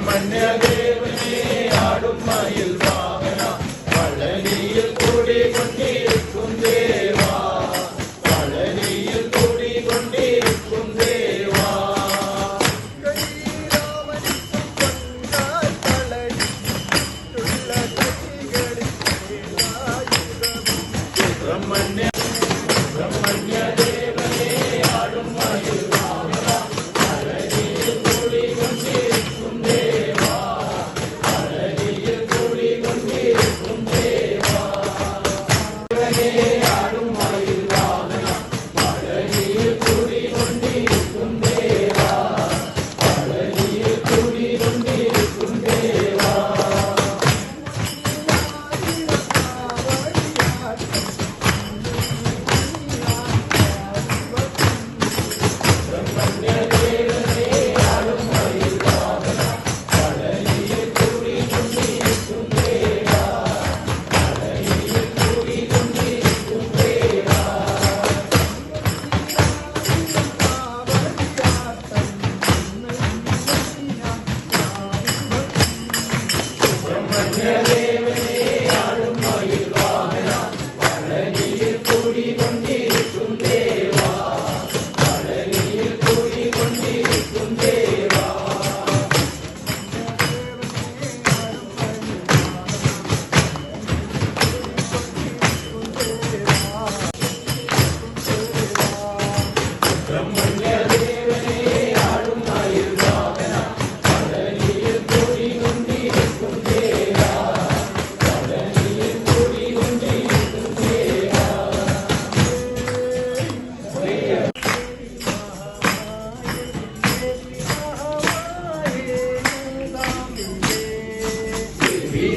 ബ്രഹ്മണ്യദേവനെ ആടും മയിൽ വാഹന പളനിയിൽ കൂടിക്കൊണ്ടിരിക്കും ദേവാ പളനിയിൽ കൂടിക്കൊണ്ടിരിക്കും ദേവാ ബ്രഹ്മണ്യ ബ്രഹ്മണ്യദേവനെ ആടും മയിൽ വാഹന പളനിയിൽ കൂടിക്കൊണ്ടിരിക്കും ദേവാ പളനിയിൽ കൂടിക്കൊണ്ടിരിക്കും ദേവാ ആടും മയിൽ വാഹന പളനിയിൽ കൂടിക്കൊണ്ടിരിക്കും ദേവാ പളനിയിൽ കൂടിക്കൊണ്ടിരിക്കും ദേവാ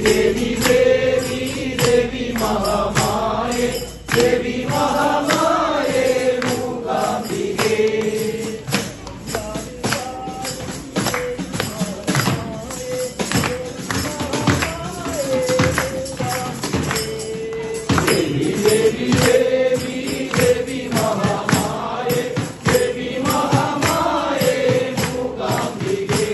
देवी देवी देवी महामाये देवी महामाये मूकाम्बिके देवी देवी देवी देवी महामाये देवी महामाये मूकाम्बिके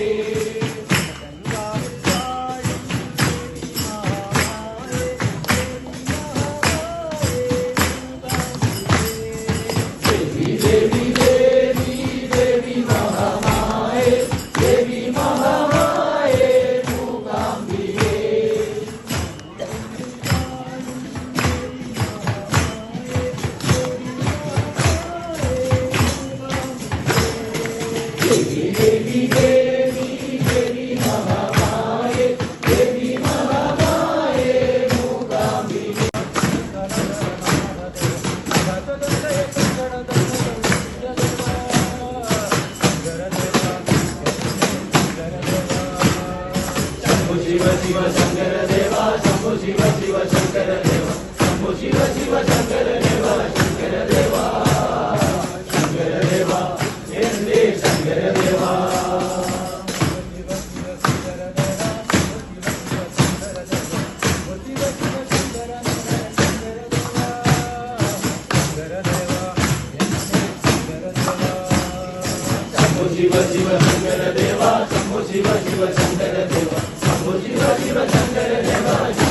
देवी देवी देवी महामाये देवी महामाये मूकाम्बिके देवी देवी देवी देवी महामाये देवी महामाये मूकाम्बिके शिव शिव शंकर देवा शंभु शिव शिव शंकर देवा शंभु शिव शिव शंकर देवा शंकर देवा शंकर देवा एंदे शंकर देवा शंभु शिव शिव शंकर देवा शंभु शिव शिव शंकर देवा शंभु शिव शिव शंकर देवा